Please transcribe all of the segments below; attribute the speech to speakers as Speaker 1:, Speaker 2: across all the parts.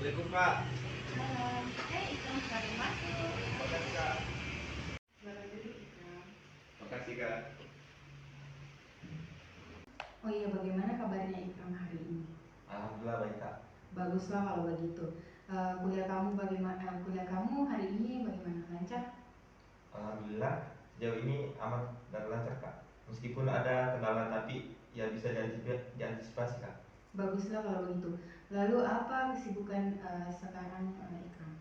Speaker 1: Assalamualaikum Kak.
Speaker 2: Malam. Ikram baru masuk.
Speaker 1: Makasih Kak.
Speaker 2: Baru duduk Ikram.
Speaker 1: Makasih Kak.
Speaker 2: Oh iya, bagaimana kabarnya Ikram hari ini?
Speaker 1: Alhamdulillah baik Kak.
Speaker 2: Baguslah kalau begitu. Kuliah kamu bagaimana? Kuliah kamu hari ini bagaimana? Lancar?
Speaker 1: Alhamdulillah sejauh ini aman dan lancar Kak. Meskipun ada kendala tapi ya bisa diantisipasi Kak.
Speaker 2: Baguslah kalau begitu. Lalu apa kesibukan sekarang Ikram?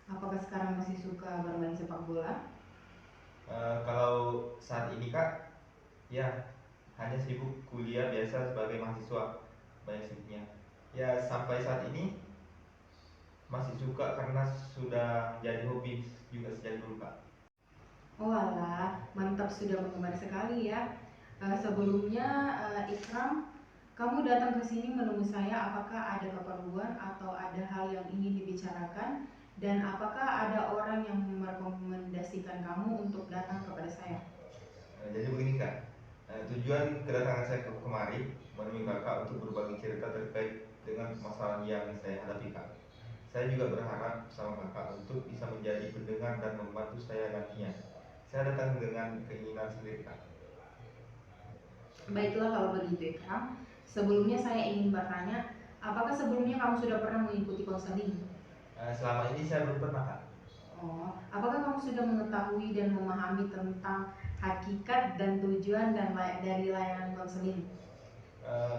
Speaker 2: Apakah sekarang masih suka bermain sepak bola?
Speaker 1: Kalau saat ini Kak, ya hanya sibuk kuliah biasa sebagai mahasiswa, banyak sibuknya. Ya sampai saat ini masih suka karena sudah menjadi hobi juga sejak dulu Kak.
Speaker 2: Oh alah, mantap, sudah menggemar sekali ya. Sebelumnya Ikram, kamu datang ke sini menemui saya, apakah ada keperluan atau ada hal yang ingin dibicarakan, dan apakah ada orang yang merekomendasikan kamu untuk datang kepada saya?
Speaker 1: Jadi begini Kak, tujuan kedatangan saya kemari menemui Kakak untuk berbagi cerita terkait dengan masalah yang saya hadapi Kak. Saya juga berharap sama Kakak untuk bisa menjadi pendengar dan membantu saya nantinya. Saya datang dengan keinginan sendiri Kak.
Speaker 2: Baiklah kalau begitu Ikram. Sebelumnya saya ingin bertanya, apakah sebelumnya kamu sudah pernah mengikuti konseling?
Speaker 1: Selama ini saya belum pernah Kak.
Speaker 2: Oh, apakah kamu sudah mengetahui dan memahami tentang hakikat dan tujuan dari layanan konseling?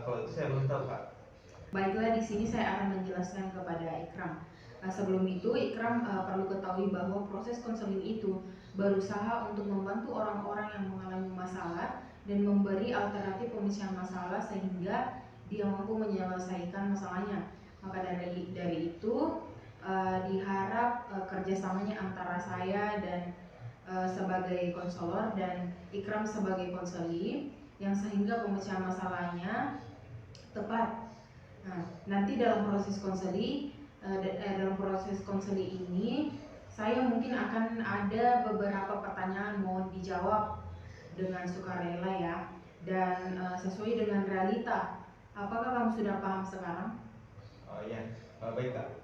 Speaker 1: Kalau itu saya belum tahu Kak.
Speaker 2: Baiklah, di sini saya akan menjelaskan kepada Ikram. Sebelum itu, Ikram perlu ketahui bahwa proses konseling itu berusaha untuk membantu orang-orang yang mengalami masalah dan memberi alternatif pemecahan masalah sehingga dia mampu menyelesaikan masalahnya. Maka dari itu diharap kerjasamanya antara saya dan sebagai konselor dan Ikram sebagai konseli yang sehingga pemecahan masalahnya tepat. Nah, nanti dalam proses konseli ini saya mungkin akan ada beberapa pertanyaan mohon dijawab dengan sukarela ya, dan sesuai dengan realita. Apakah kamu sudah paham sekarang?
Speaker 1: Ya, baik Kak.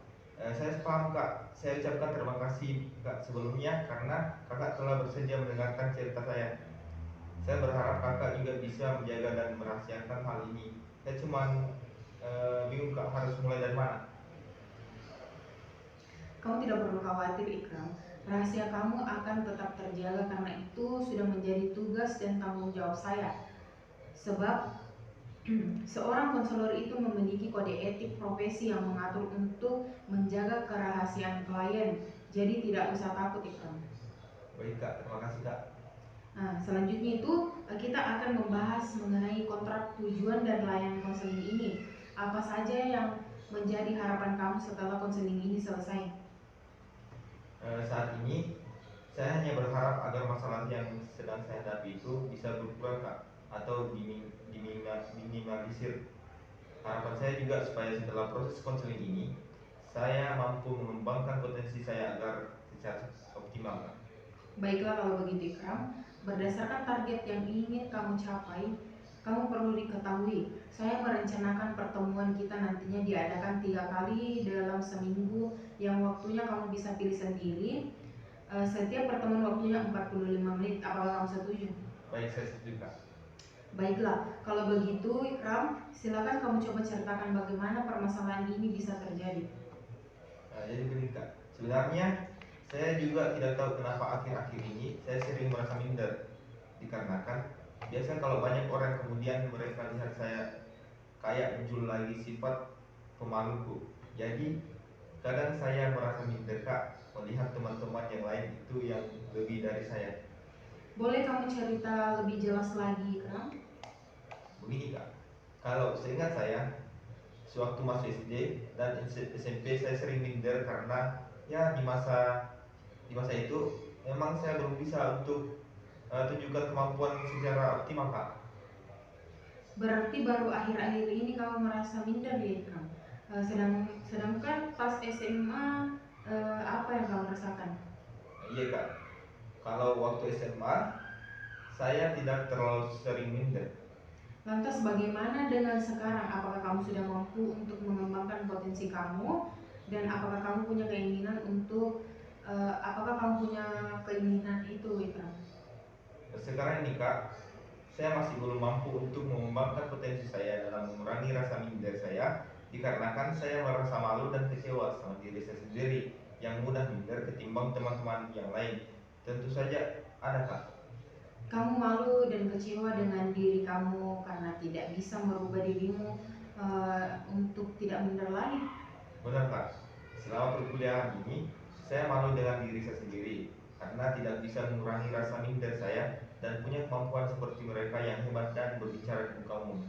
Speaker 1: Saya paham Kak. Saya ucapkan terima kasih Kak sebelumnya karena Kakak telah bersedia mendengarkan cerita saya. Saya berharap Kakak juga bisa menjaga dan merahasiakan hal ini. Saya cuma bingung Kak harus mulai dari mana.
Speaker 2: Kamu tidak perlu khawatir Ikram. Rahasia kamu akan tetap terjaga karena itu sudah menjadi tugas dan tanggung jawab saya. Sebab seorang konselor itu memiliki kode etik profesi yang mengatur untuk menjaga kerahasiaan klien. Jadi tidak usah takut Ikram.
Speaker 1: Baik Kak, terima kasih Kak.
Speaker 2: Nah, selanjutnya itu kita akan membahas mengenai kontrak tujuan dan layanan konseling ini. Apa saja yang menjadi harapan kamu setelah konseling ini selesai?
Speaker 1: Saat ini saya hanya berharap agar masalah yang sedang saya hadapi itu bisa berkurang Kak atau diminimalisir. Harapan saya juga supaya setelah proses konseling ini saya mampu mengembangkan potensi saya agar secara optimal Kak.
Speaker 2: Baiklah kalau begitu Ikram, berdasarkan target yang ingin kamu capai, kamu perlu diketahui, saya merencanakan pertemuan kita nantinya diadakan 3 kali dalam seminggu yang waktunya kamu bisa pilih sendiri. Setiap pertemuan waktunya 45 menit. Apakah kamu setuju?
Speaker 1: Baik, saya setuju Kak.
Speaker 2: Baiklah, kalau begitu Ikram, silakan kamu coba ceritakan bagaimana permasalahan ini bisa terjadi.
Speaker 1: Jadi begini Kak, sebenarnya saya juga tidak tahu kenapa akhir-akhir ini saya sering merasa minder dikarenakan biasanya kalau banyak orang kemudian mereka lihat saya kayak muncul lagi sifat pemaluku. Jadi kadang saya merasa minder Kak melihat teman-teman yang lain itu yang lebih dari saya.
Speaker 2: Boleh kamu cerita lebih jelas lagi Ikram?
Speaker 1: Begini Kak, kalau seingat saya sewaktu masuk SD dan SMP saya sering minder karena ya di masa itu memang saya belum bisa untuk tunjukkan kemampuan secara optimal Kak.
Speaker 2: Berarti baru akhir-akhir ini kamu merasa minder ya Ikram. Sedangkan pas SMA apa yang kamu rasakan?
Speaker 1: Iya Kak, kalau waktu SMA saya tidak terlalu sering minder.
Speaker 2: Lantas bagaimana dengan sekarang? Apakah kamu sudah mampu untuk mengembangkan potensi kamu? Dan apakah kamu punya keinginan untuk apakah kamu punya keinginan itu, Ikram?
Speaker 1: Sekarang ini Kak, saya masih belum mampu untuk mengembangkan potensi saya dalam mengurangi rasa minder saya dikarenakan saya merasa malu dan kecewa sama diri saya sendiri yang mudah minder ketimbang teman-teman yang lain. Tentu saja ada Kak.
Speaker 2: Kamu malu dan kecewa dengan diri kamu karena tidak bisa merubah dirimu untuk tidak minder lagi.
Speaker 1: Benar Kak, selama perkuliahan ini saya malu dengan diri saya sendiri karena tidak bisa mengurangi rasa minder saya dan punya kemampuan seperti mereka yang hebat dan berbicara di muka umum.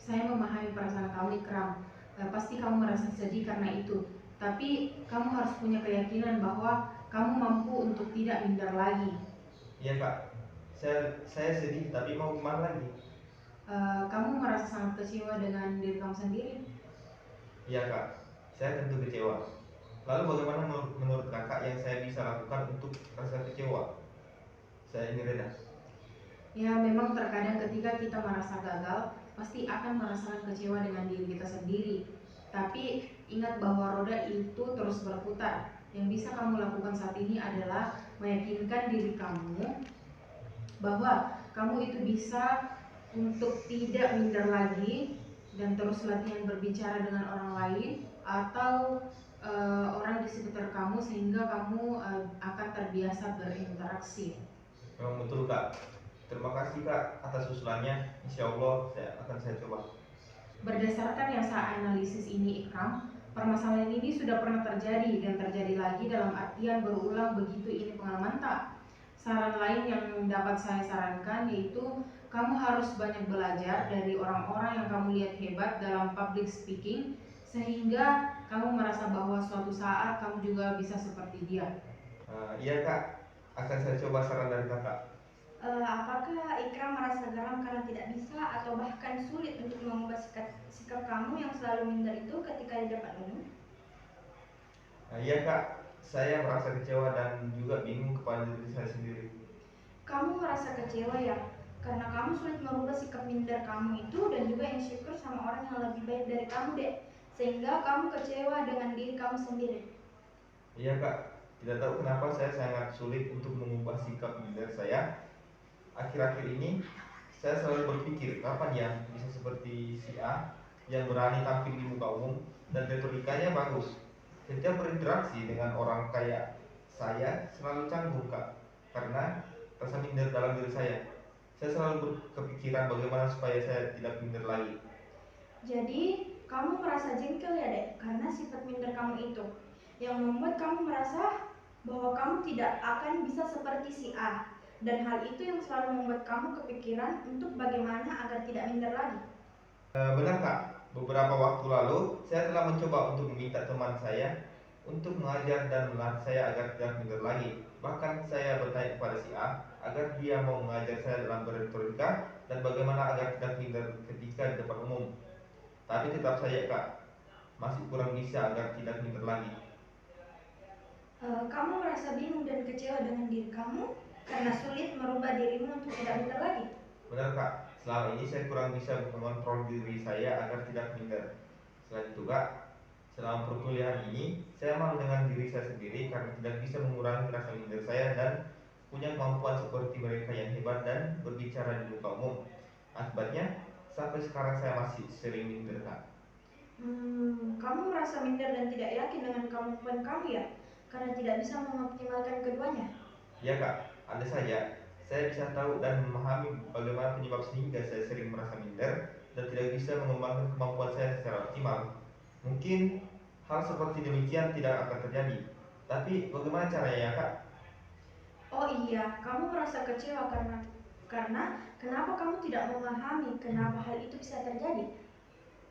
Speaker 2: Saya memahami perasaan kamu, Ikram. Pasti kamu merasa sedih karena itu. Tapi kamu harus punya keyakinan bahwa kamu mampu untuk tidak minder lagi.
Speaker 1: Iya Kak, saya sedih tapi mau gimana lagi?
Speaker 2: Kamu merasa sangat kecewa dengan diri kamu sendiri.
Speaker 1: Iya Kak, saya tentu kecewa. Lalu bagaimana menurut Kakak yang saya bisa lakukan untuk rasa kecewa saya ini reda?
Speaker 2: Ya, memang terkadang ketika kita merasa gagal, pasti akan merasakan kecewa dengan diri kita sendiri. Tapi ingat bahwa roda itu terus berputar. Yang bisa kamu lakukan saat ini adalah meyakinkan diri kamu bahwa kamu itu bisa untuk tidak minder lagi dan terus latihan berbicara dengan orang lain atau orang di sekitar kamu sehingga kamu akan terbiasa berinteraksi.
Speaker 1: Memang betul Kak. Terima kasih Kak atas usulannya. Insya Allah saya coba.
Speaker 2: Berdasarkan yang saya analisis ini, Ikram, permasalahan ini sudah pernah terjadi dan terjadi lagi dalam artian berulang begitu ini pengalaman tak? Saran lain yang dapat saya sarankan yaitu kamu harus banyak belajar dari orang-orang yang kamu lihat hebat dalam public speaking sehingga kamu merasa bahwa suatu saat kamu juga bisa seperti dia.
Speaker 1: Iya Kak, akan saya coba saran dari Kakak.
Speaker 3: Apakah Ikram merasa geram karena tidak bisa atau bahkan sulit untuk mengubah sikap kamu yang selalu minder itu ketika di depan umum?
Speaker 1: Iya Kak, saya merasa kecewa dan juga bingung kepada diri saya sendiri.
Speaker 3: Kamu merasa kecewa ya? Karena kamu sulit merubah sikap minder kamu itu dan juga insecure sama orang yang lebih baik dari kamu deh. Sehingga kamu kecewa dengan diri kamu sendiri.
Speaker 1: Iya Kak, tidak tahu kenapa saya sangat sulit untuk mengubah sikap minder saya. Akhir-akhir ini saya selalu berpikir kapan ya bisa seperti si A yang berani tampil di muka umum dan retorikanya bagus. Setiap berinteraksi dengan orang kayak saya selalu canggung Kak, karena rasa minder dalam diri saya. Saya selalu berkepikiran bagaimana supaya saya tidak minder lagi.
Speaker 3: Jadi, kamu merasa jengkel ya dek? Karena sifat minder kamu itu yang membuat kamu merasa bahwa kamu tidak akan bisa seperti si A. Dan hal itu yang selalu membuat kamu kepikiran untuk bagaimana agar tidak minder lagi.
Speaker 1: Benar Kak, beberapa waktu lalu saya telah mencoba untuk meminta teman saya untuk mengajar dan melatih saya agar tidak minder lagi. Bahkan saya bertanya kepada si A agar dia mau mengajar saya dalam berretorika dan bagaimana agar tidak minder ketika di depan umum. Tapi tetap saja Kak, masih kurang bisa agar tidak minder lagi.
Speaker 3: Kamu merasa bingung dan kecewa dengan diri kamu karena sulit merubah dirimu untuk tidak minder lagi.
Speaker 1: Benar Kak, selama ini saya kurang bisa mengontrol diri saya agar tidak minder. Selain itu Kak, selama perkuliahan ini saya malu dengan diri saya sendiri karena tidak bisa mengurangi rasa minder saya dan punya kemampuan seperti mereka yang hebat dan berbicara di muka umum. Akibatnya sampai sekarang saya masih sering minder Kak.
Speaker 3: Kamu merasa minder dan tidak yakin dengan kemampuan kamu ya? Karena tidak bisa mengoptimalkan keduanya.
Speaker 1: Ya Kak, ada saja saya bisa tahu dan memahami bagaimana penyebab sehingga saya sering merasa minder dan tidak bisa mengembangkan kemampuan saya secara optimal. Mungkin hal seperti demikian tidak akan terjadi. Tapi bagaimana caranya ya Kak?
Speaker 3: Oh iya, kamu merasa kecewa karena kenapa kamu tidak memahami kenapa hal itu bisa terjadi?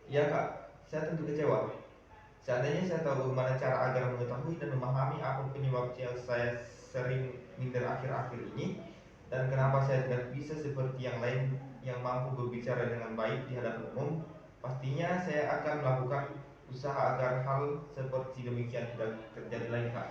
Speaker 1: Ya Kak, saya tentu kecewa. Seandainya saya tahu bagaimana cara agar mengetahui dan memahami apa penyebab yang saya sering minder akhir-akhir ini dan kenapa saya tidak bisa seperti yang lain yang mampu berbicara dengan baik di hadapan umum, pastinya saya akan melakukan usaha agar hal seperti demikian tidak terjadi lagi Kak.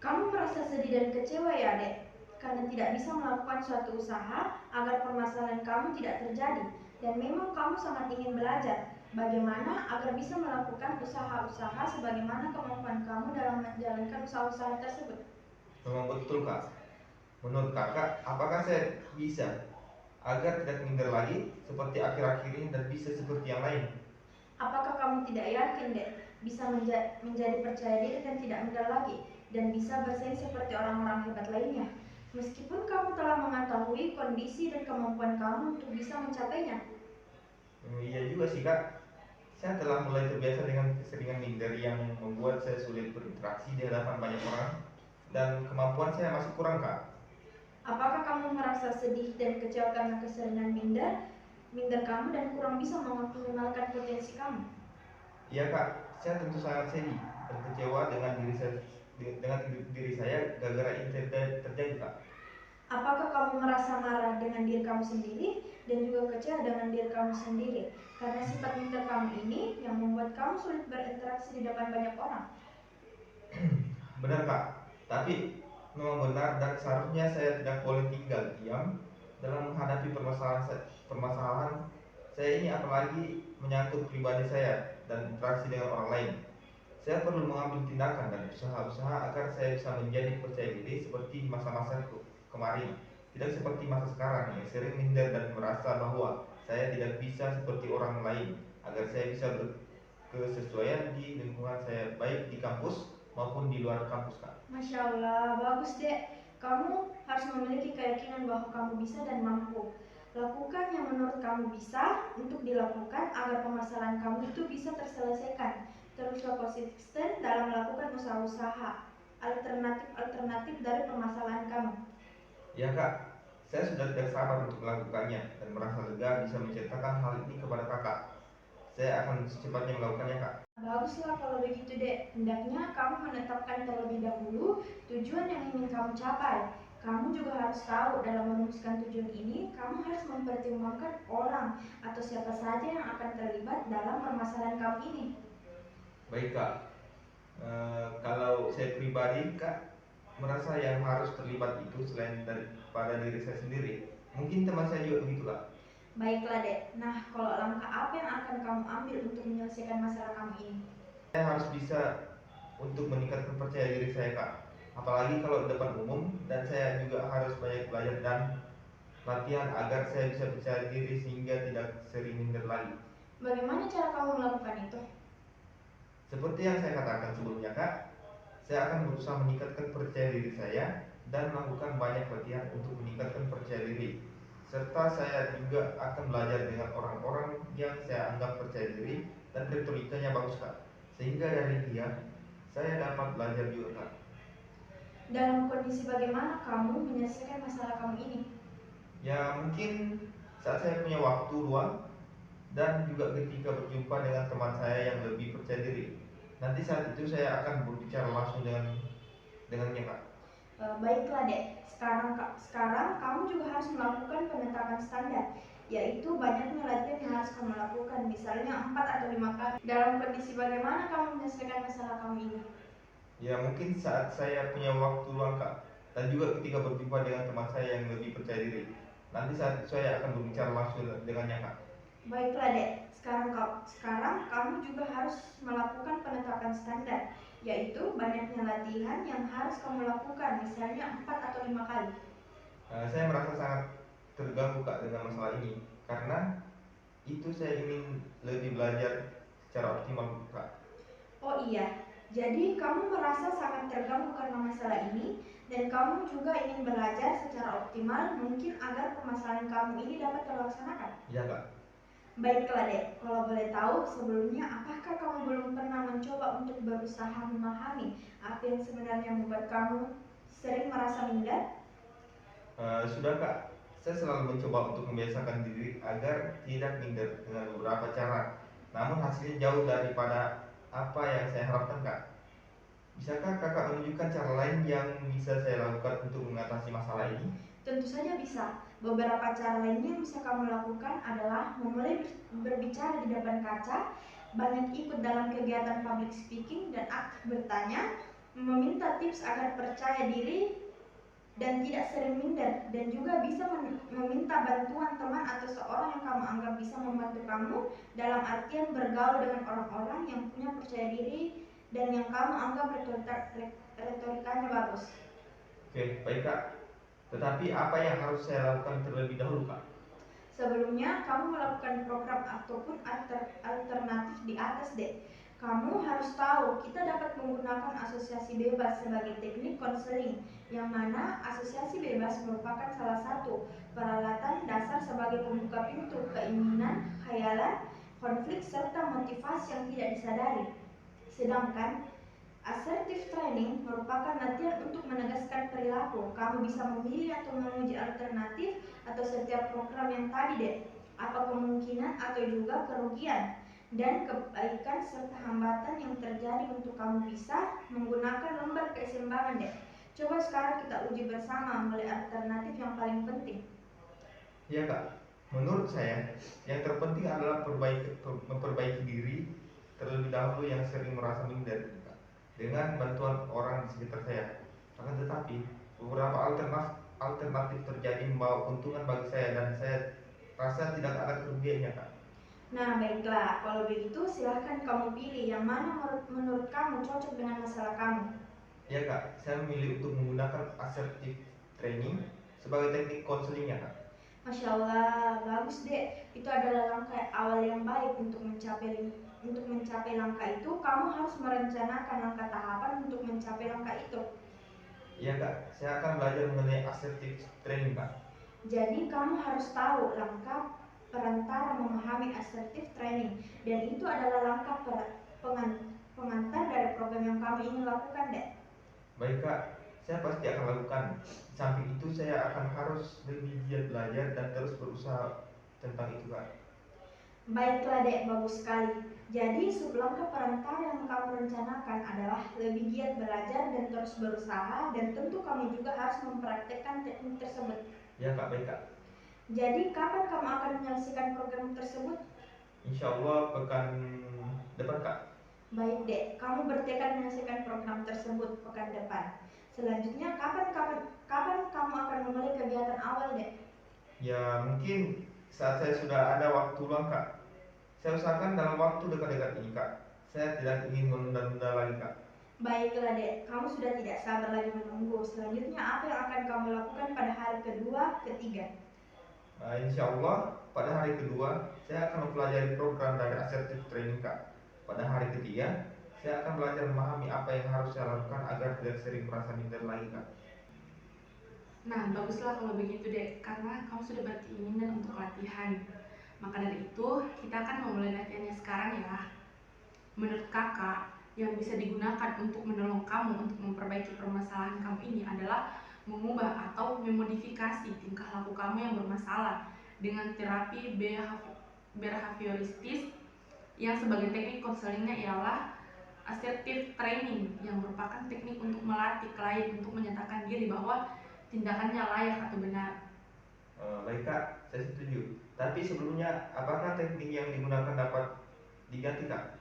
Speaker 3: Kamu merasa sedih dan kecewa ya, Dek? Karena tidak bisa melakukan suatu usaha agar permasalahan kamu tidak terjadi. Dan memang kamu sangat ingin belajar. Bagaimana agar bisa melakukan usaha-usaha sebagaimana kemampuan kamu dalam menjalankan usaha-usaha tersebut?
Speaker 1: Memang betul kak. Menurut kakak, apakah saya bisa agar tidak minder lagi seperti akhir-akhir ini dan bisa seperti yang lain?
Speaker 3: Apakah kamu tidak yakin, Dek, bisa menjadi percaya diri dan tidak minder lagi, dan bisa bersaing seperti orang-orang hebat lainnya? Meskipun kamu telah mengetahui kondisi dan kemampuan kamu untuk bisa mencapainya.
Speaker 1: Iya juga sih kak. Saya telah mulai terbiasa dengan keseringan minder yang membuat saya sulit berinteraksi di hadapan banyak orang dan kemampuan saya masih kurang kak.
Speaker 3: Apakah kamu merasa sedih dan kecewa karena keseringan minder kamu dan kurang bisa mengoptimalkan potensi kamu?
Speaker 1: Iya kak, saya tentu sangat sedih dan kecewa dengan diri saya gara-gara ini terjadi kak.
Speaker 3: Apakah kamu merasa marah dengan diri kamu sendiri dan juga kecewa dengan diri kamu sendiri karena sifat minder kamu ini yang membuat kamu sulit berinteraksi di depan banyak orang?
Speaker 1: Benar kak, tapi memang benar dan seharusnya saya tidak boleh tinggal diam dalam menghadapi permasalahan saya ini, apalagi menyangkut pribadi saya dan interaksi dengan orang lain. Saya perlu mengambil tindakan dan usaha-usaha agar saya bisa menjadi percaya diri seperti masa-masa kemarin, tidak seperti masa sekarang yang sering minder dan merasa bahwa saya tidak bisa seperti orang lain, agar saya bisa berkesesuaian di lingkungan saya baik di kampus maupun di luar kampus kak.
Speaker 3: Masya Allah, bagus dek. Kamu harus memiliki keyakinan bahwa kamu bisa dan mampu. Lakukan yang menurut kamu bisa untuk dilakukan agar permasalahan kamu itu bisa terselesaikan. Teruslah konsisten dalam melakukan usaha-usaha alternatif dari permasalahan kamu.
Speaker 1: Ya kak, saya sudah tidak sabar untuk melakukannya dan merasa lega bisa menceritakan hal ini kepada kakak. Saya akan secepatnya melakukannya kak.
Speaker 3: Baguslah kalau begitu dek. Hendaknya kamu menetapkan terlebih dahulu tujuan yang ingin kamu capai. Kamu juga harus tahu dalam merumuskan tujuan ini, kamu harus mempertimbangkan orang atau siapa saja yang akan terlibat dalam permasalahan kamu ini.
Speaker 1: Baik kak, kalau saya pribadi kak merasa yang harus terlibat itu selain daripada diri saya sendiri, mungkin teman saya juga begitu kak.
Speaker 3: Baiklah dek. Nah, kalau langkah apa yang akan kamu ambil untuk menyelesaikan masalah kamu ini?
Speaker 1: Saya harus bisa untuk meningkatkan percaya diri saya kak, apalagi kalau di depan umum, dan saya juga harus banyak belajar dan latihan agar saya bisa percaya diri sehingga tidak sering minder lagi.
Speaker 3: Bagaimana cara kamu melakukan itu?
Speaker 1: Seperti yang saya katakan sebelumnya kak, saya akan berusaha meningkatkan percaya diri saya dan melakukan banyak latihan untuk meningkatkan percaya diri, serta saya juga akan belajar dengan orang-orang yang saya anggap percaya diri dan retorikanya bagus kak, sehingga dari dia saya dapat belajar juga kak.
Speaker 3: Dalam kondisi bagaimana kamu menyelesaikan masalah kamu ini?
Speaker 1: Ya mungkin saat saya punya waktu luang dan juga ketika berjumpa dengan teman saya yang lebih percaya diri. Nanti saat itu saya akan berbicara langsung dengannya kak.
Speaker 3: Baiklah dek, sekarang kamu juga harus melakukan penetapan standar, yaitu banyaknya latihan yang harus kamu lakukan, misalnya 4 atau 5 kali. Dalam kondisi bagaimana kamu menyelesaikan masalah kamu ini?
Speaker 1: Ya mungkin saat saya punya waktu luang kak, dan juga ketika berjumpa dengan teman saya yang lebih percaya diri. Nanti saat itu saya akan berbicara langsung dengannya kak.
Speaker 3: Baiklah dek, sekarang kamu juga harus melakukan penetapan standar, yaitu banyaknya latihan yang harus kamu lakukan, misalnya 4 atau 5 kali.
Speaker 1: Saya merasa sangat terganggu kak dengan masalah ini, karena itu saya ingin lebih belajar secara optimal kak.
Speaker 3: Oh iya, jadi kamu merasa sangat terganggu karena masalah ini, dan kamu juga ingin belajar secara optimal mungkin agar permasalahan kamu ini dapat terlaksanakan.
Speaker 1: Iya kak.
Speaker 3: Baiklah dek, kalau boleh tahu sebelumnya apakah kamu belum pernah mencoba untuk berusaha memahami apa yang sebenarnya membuat kamu sering merasa minder?
Speaker 1: Sudah kak, saya selalu mencoba untuk membiasakan diri agar tidak minder dengan beberapa cara. Namun hasilnya jauh daripada apa yang saya harapkan kak. Bisakah kakak menunjukkan cara lain yang bisa saya lakukan untuk mengatasi masalah ini?
Speaker 3: Tentu saja bisa. Beberapa cara lainnya yang bisa kamu lakukan adalah memulai berbicara di depan kaca, banyak ikut dalam kegiatan public speaking dan aktif bertanya, meminta tips agar percaya diri, dan tidak sering minder, dan juga bisa meminta bantuan teman atau seorang yang kamu anggap bisa membantu kamu, dalam artian bergaul dengan orang-orang yang punya percaya diri dan yang kamu anggap retorikanya bagus.
Speaker 1: Oke, baik Kak. Tetapi apa yang harus saya lakukan terlebih dahulu Kak?
Speaker 3: Sebelumnya, kamu melakukan program ataupun alternatif di atas deh. Kamu harus tahu, kita dapat menggunakan asosiasi bebas sebagai teknik konseling, yang mana asosiasi bebas merupakan salah satu peralatan dasar sebagai pembuka pintu keinginan, khayalan, konflik, serta motivasi yang tidak disadari. Sedangkan assertive training merupakan latihan untuk menegaskan perilaku. Kamu bisa memilih atau menguji alternatif atau setiap program yang tadi deh. Apa kemungkinan atau juga kerugian dan kebaikan serta hambatan yang terjadi untuk kamu bisa menggunakan lembar keseimbangan deh. Coba sekarang kita uji bersama mulai alternatif yang paling penting.
Speaker 1: Ya Kak, menurut saya yang terpenting adalah memperbaiki diri terlebih dahulu yang sering merasa minder Kak, dengan bantuan orang di sekitar saya. Akan tetapi beberapa alternatif terjadi membawa keuntungan bagi saya dan saya rasa tidak ada kerugiannya Kak.
Speaker 3: Nah baiklah, kalau begitu silahkan kamu pilih yang mana menurut kamu cocok dengan masalah kamu.
Speaker 1: Ya Kak, saya memilih untuk menggunakan assertive training sebagai teknik konselingnya Kak.
Speaker 3: Masya Allah, bagus deh. Itu adalah langkah awal yang baik untuk mencapai langkah itu. Kamu harus merencanakan langkah tahapan untuk mencapai langkah itu.
Speaker 1: Iya Kak, saya akan belajar mengenai assertive training Kak.
Speaker 3: Jadi kamu harus tahu langkah perantara memahami assertive training, dan itu adalah langkah pengantar dari program yang kamu ingin lakukan deh.
Speaker 1: Baik Kak, saya pasti akan lakukan. Di samping itu saya akan harus lebih giat belajar dan terus berusaha tentang itu Kak.
Speaker 3: Baiklah dek, bagus sekali. Jadi sublangkah perantara yang kamu rencanakan adalah lebih giat belajar dan terus berusaha, dan tentu kamu juga harus mempraktekkan teknik tersebut.
Speaker 1: Ya Kak, baik Kak.
Speaker 3: Jadi kapan kamu akan menyelesaikan program tersebut?
Speaker 1: Insya Allah pekan depan Kak.
Speaker 3: Baik dek, kamu bertekad menyelesaikan program tersebut pekan depan. Selanjutnya kapan kamu akan memulai kegiatan awal dek?
Speaker 1: Ya mungkin saat saya sudah ada waktu luang Kak. Saya usahakan dalam waktu dekat-dekat ini Kak. Saya tidak ingin menunda-nunda lagi Kak.
Speaker 3: Baiklah dek, kamu sudah tidak sabar lagi menunggu. Selanjutnya apa yang akan kamu lakukan pada hari kedua, ketiga?
Speaker 1: Insya Allah pada hari kedua saya akan mempelajari program dari assertive training Kak. Pada hari ketiga saya akan belajar memahami apa yang harus saya lakukan agar tidak sering merasa minder lagi Kak.
Speaker 2: Nah, baguslah kalau begitu dek, karena kamu sudah berkeinginan untuk latihan. Maka dari itu, kita akan memulai latihannya sekarang ya. Menurut kakak, yang bisa digunakan untuk menolong kamu untuk memperbaiki permasalahan kamu ini adalah mengubah atau memodifikasi tingkah laku kamu yang bermasalah dengan terapi behavioristis yang sebagai teknik konselingnya ialah assertive training, yang merupakan teknik untuk melatih klien untuk menyatakan diri bahwa tindakannya layak atau benar.
Speaker 1: Baik Kak, saya setuju. Tapi sebelumnya apakah teknik yang digunakan dapat diganti Kak?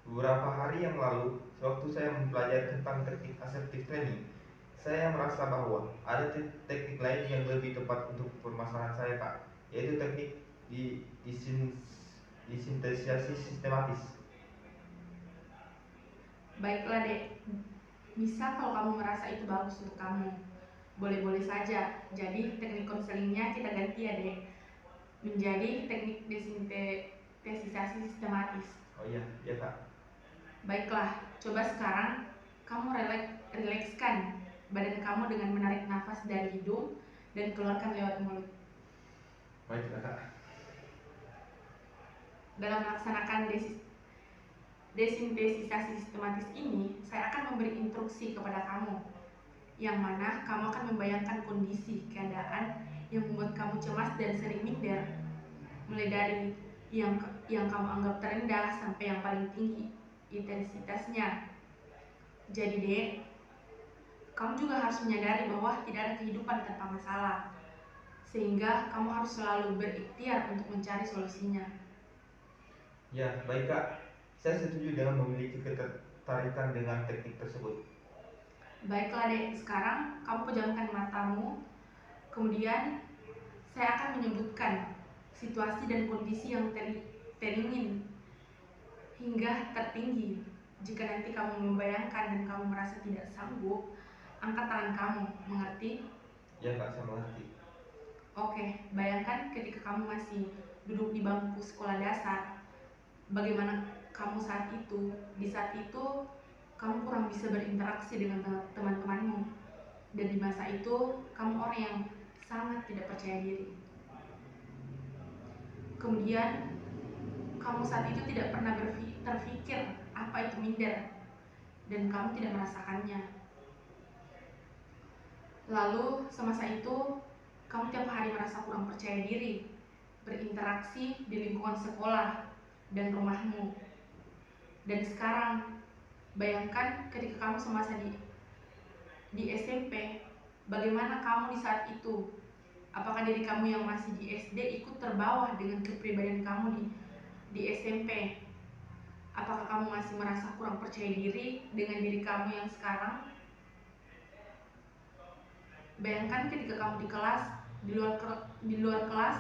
Speaker 1: Beberapa hari yang lalu, sewaktu saya mempelajari tentang teknik assertive training, saya merasa bahwa ada teknik lain yang lebih tepat untuk permasalahan saya Kak, yaitu teknik disintetisasi sistematis.
Speaker 2: Baiklah dek, bisa kalau kamu merasa itu bagus untuk kamu, boleh-boleh saja. Jadi teknik konselingnya kita ganti ya dek, menjadi teknik desintetisasi sistematis.
Speaker 1: Oh iya, iya Kak.
Speaker 2: Baiklah, coba sekarang kamu rilekskan badan kamu dengan menarik nafas dari hidung dan keluarkan lewat mulut.
Speaker 1: Baiklah Kak.
Speaker 2: Dalam melaksanakan desintetisasi sistematis ini, saya akan memberi instruksi kepada kamu, yang mana kamu akan membayangkan kondisi keadaan yang membuat kamu cemas dan sering minder, mulai dari yang kamu anggap terendah sampai yang paling tinggi intensitasnya. Jadi dek, kamu juga harus menyadari bahwa tidak ada kehidupan tanpa masalah, sehingga kamu harus selalu berikhtiar untuk mencari solusinya.
Speaker 1: Ya, baik Kak. Saya setuju dengan memiliki ketertarikan dengan teknik tersebut.
Speaker 2: Baiklah dek, sekarang kamu pejamkan matamu. Kemudian saya akan menyebutkan situasi dan kondisi yang teringin hingga tertinggi. Jika nanti kamu membayangkan dan kamu merasa tidak sanggup, angkat tangan kamu, mengerti?
Speaker 1: Ya kak, saya mengerti.
Speaker 2: Oke, bayangkan ketika kamu masih duduk di bangku sekolah dasar, bagaimana kamu saat itu. Di saat itu kamu kurang bisa berinteraksi dengan teman-temanmu, dan di masa itu kamu orang yang sangat tidak percaya diri. Kemudian kamu saat itu tidak pernah terpikir apa itu minder, dan kamu tidak merasakannya. Lalu semasa itu kamu tiap hari merasa kurang percaya diri berinteraksi di lingkungan sekolah dan rumahmu. Dan sekarang bayangkan ketika kamu semasa di SMP, bagaimana kamu di saat itu. Apakah diri kamu yang masih di SD ikut terbawa dengan kepribadian kamu di SMP? Apakah kamu masih merasa kurang percaya diri dengan diri kamu yang sekarang? Bayangkan ketika kamu di kelas, di luar kelas,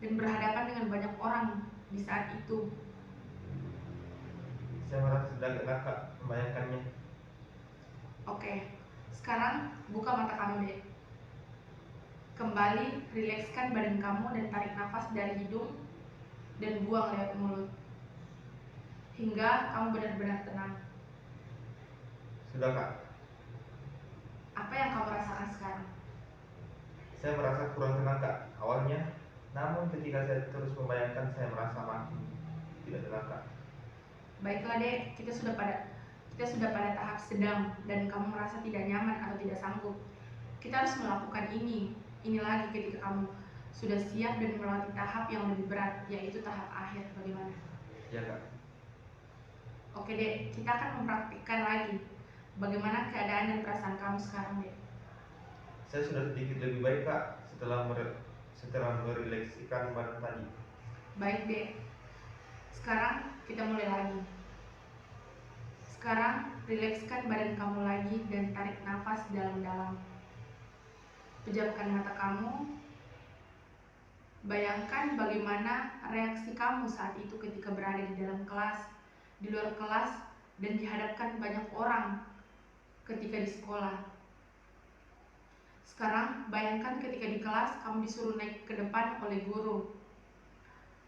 Speaker 2: dan berhadapan dengan banyak orang di saat itu.
Speaker 1: Saya merasa sudah enak kak membayangkannya.
Speaker 2: Oke, sekarang buka mata kamu deh. Kembali rilekskan badan kamu dan tarik nafas dari hidung dan buang lewat mulut hingga kamu benar-benar tenang.
Speaker 1: Sudah kak.
Speaker 2: Apa yang kamu rasakan sekarang?
Speaker 1: Saya merasa kurang tenang kak awalnya, namun ketika saya terus membayangkan saya merasa makin tidak tenang kak.
Speaker 2: Baiklah dek, kita sudah pada tahap sedang dan kamu merasa tidak nyaman atau tidak sanggup. Kita harus melakukan ini lagi ketika kamu sudah siap dan melewati tahap yang lebih berat, yaitu tahap akhir. Bagaimana?
Speaker 1: Ya kak.
Speaker 2: Oke dek, kita akan mempraktikkan lagi bagaimana keadaan dan perasaan kamu sekarang dek.
Speaker 1: Saya sudah sedikit lebih baik kak setelah merileksikan badan tadi.
Speaker 2: Baik dek, sekarang kita mulai lagi. Sekarang rilekskan badan kamu lagi dan tarik nafas dalam-dalam. Pejamkan mata kamu. Bayangkan bagaimana reaksi kamu saat itu ketika berada di dalam kelas, di luar kelas, dan dihadapkan banyak orang ketika di sekolah. Sekarang bayangkan ketika di kelas kamu disuruh naik ke depan oleh guru.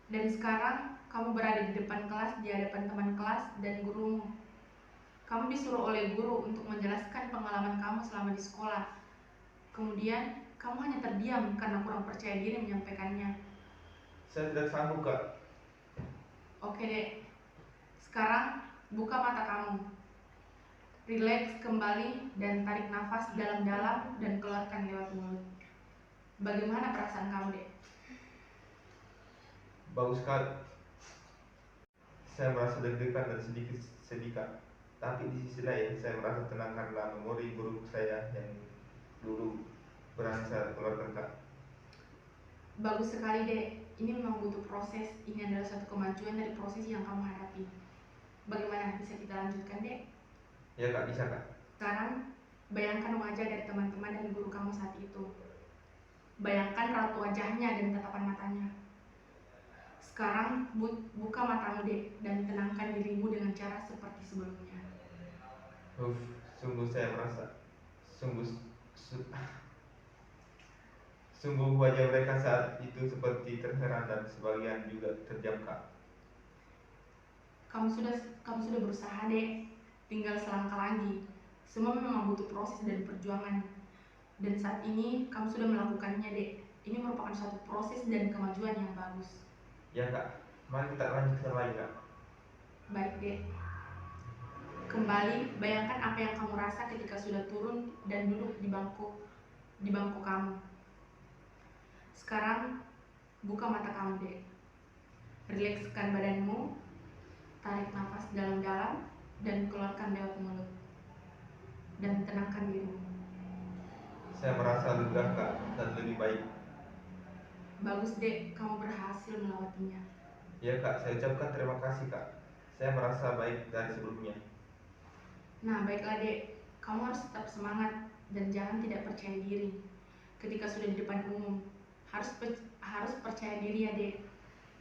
Speaker 2: Dan sekarang kamu berada di depan kelas, di hadapan teman kelas dan gurumu. Kamu disuruh oleh guru untuk menjelaskan pengalaman kamu selama di sekolah. Kemudian kamu hanya terdiam karena kurang percaya diri menyampaikannya.
Speaker 1: Saya tidak sanggup kak.
Speaker 2: Oke dek, sekarang buka mata kamu. Rileks kembali dan tarik nafas dalam-dalam dan keluarkan lewat mulut. Bagaimana perasaan kamu dek?
Speaker 1: Bagus sekali. Saya merasa deg-degan dan sedikit sedih kak. Tapi di sisi lain saya merasa tenang karena memori guru saya yang dulu berani saya keluarkan kak.
Speaker 2: Bagus sekali dek, ini memang butuh proses. Ini adalah satu kemajuan dari proses yang kamu hadapi. Bagaimana, bisa kita lanjutkan dek?
Speaker 1: Ya kak, bisa kak.
Speaker 2: Sekarang bayangkan wajah dari teman-teman dan guru kamu saat itu. Bayangkan raut wajahnya dan tatapan matanya. Sekarang buka matamu dek dan tenangkan dirimu dengan cara seperti sebelumnya.
Speaker 1: Sungguh saya merasa sungguh wajah mereka saat itu seperti terheran dan sebagian juga terdiam kak.
Speaker 2: Kamu sudah berusaha dek, tinggal selangkah lagi. Semua memang butuh proses dan perjuangan. Dan saat ini kamu sudah melakukannya dek. Ini merupakan suatu proses dan kemajuan yang bagus.
Speaker 1: Ya kak, mari kita lanjutkan lagi kak.
Speaker 2: Baik dek. Kembali bayangkan apa yang kamu rasa ketika sudah turun dan duduk di bangku kamu. Sekarang buka mata kamu dek. Rilekskan badanmu, tarik nafas dalam-dalam dan keluarkan lewat mulut. Dan tenangkan dirimu.
Speaker 1: Saya merasa lega kak dan lebih baik.
Speaker 2: Bagus dek, kamu berhasil melewatinya.
Speaker 1: Ya kak, saya ucapkan terima kasih kak. Saya merasa baik dari sebelumnya.
Speaker 2: Nah baiklah dek, kamu harus tetap semangat dan jangan tidak percaya diri. Ketika sudah di depan umum, harus percaya diri ya dek.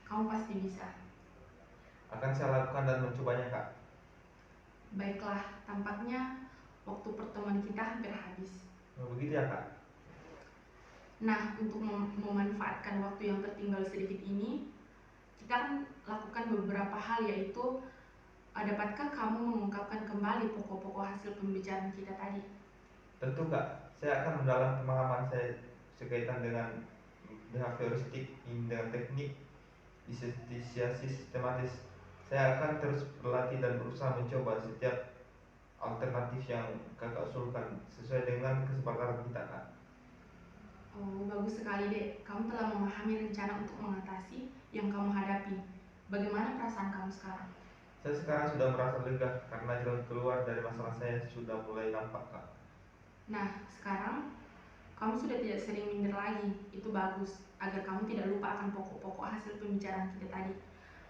Speaker 2: Kamu pasti bisa.
Speaker 1: Akan saya lakukan dan mencobanya kak.
Speaker 2: Baiklah, tampaknya waktu pertemuan kita hampir habis.
Speaker 1: Begitu ya kak?
Speaker 2: Nah, untuk memanfaatkan waktu yang tertinggal sedikit ini, kita akan lakukan beberapa hal, yaitu dapatkah kamu mengungkapkan kembali pokok-pokok hasil pembicaraan kita tadi?
Speaker 1: Tentu kak, saya akan mendalam pemahaman saya berkaitan dengan behavioristik dengan teknik disesiasi sistematis. Saya akan terus berlatih dan berusaha mencoba setiap alternatif yang kakak usulkan sesuai dengan kesepakatan kita kak.
Speaker 2: Oh, bagus sekali dek. Kamu telah memahami rencana untuk mengatasi yang kamu hadapi. Bagaimana perasaan kamu sekarang?
Speaker 1: Saya sekarang sudah merasa lega karena jalan keluar dari masalah saya sudah mulai nampak kak.
Speaker 2: Nah, sekarang kamu sudah tidak sering minder lagi. Itu bagus, agar kamu tidak lupa akan pokok-pokok hasil pembicaraan kita tadi.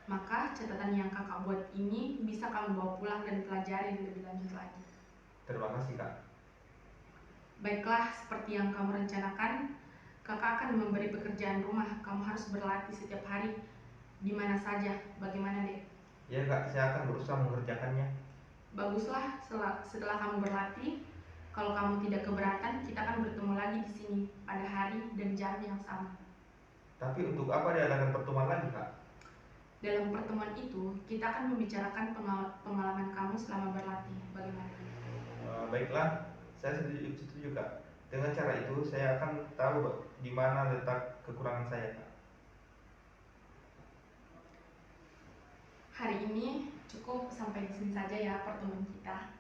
Speaker 2: Maka catatan yang kakak buat ini bisa kamu bawa pulang dan pelajari lebih lanjut lagi.
Speaker 1: Terima kasih kak.
Speaker 2: Baiklah, seperti yang kamu rencanakan, kakak akan memberi pekerjaan rumah. Kamu harus berlatih setiap hari, di mana saja. Bagaimana dek?
Speaker 1: Ya kak, saya akan berusaha mengerjakannya.
Speaker 2: Baguslah, setelah kamu berlatih, kalau kamu tidak keberatan, kita akan bertemu lagi di sini pada hari dan jam yang sama.
Speaker 1: Tapi untuk apa diadakan pertemuan lagi kak?
Speaker 2: Dalam pertemuan itu, kita akan membicarakan pengalaman kamu selama berlatih. Bagaimana?
Speaker 1: Baiklah, saya setuju kak. Dengan cara itu saya akan tahu di mana letak kekurangan saya kak.
Speaker 2: Hari ini cukup sampai di sini saja ya pertemuan kita.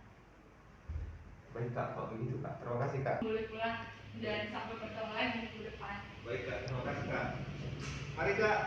Speaker 1: Baik kak, kalau begitu kak. Terima kasih kak.
Speaker 2: Boleh pulang dan sampai bertemu lagi minggu depan.
Speaker 1: Baik kak, terima kasih kak. Mari kak.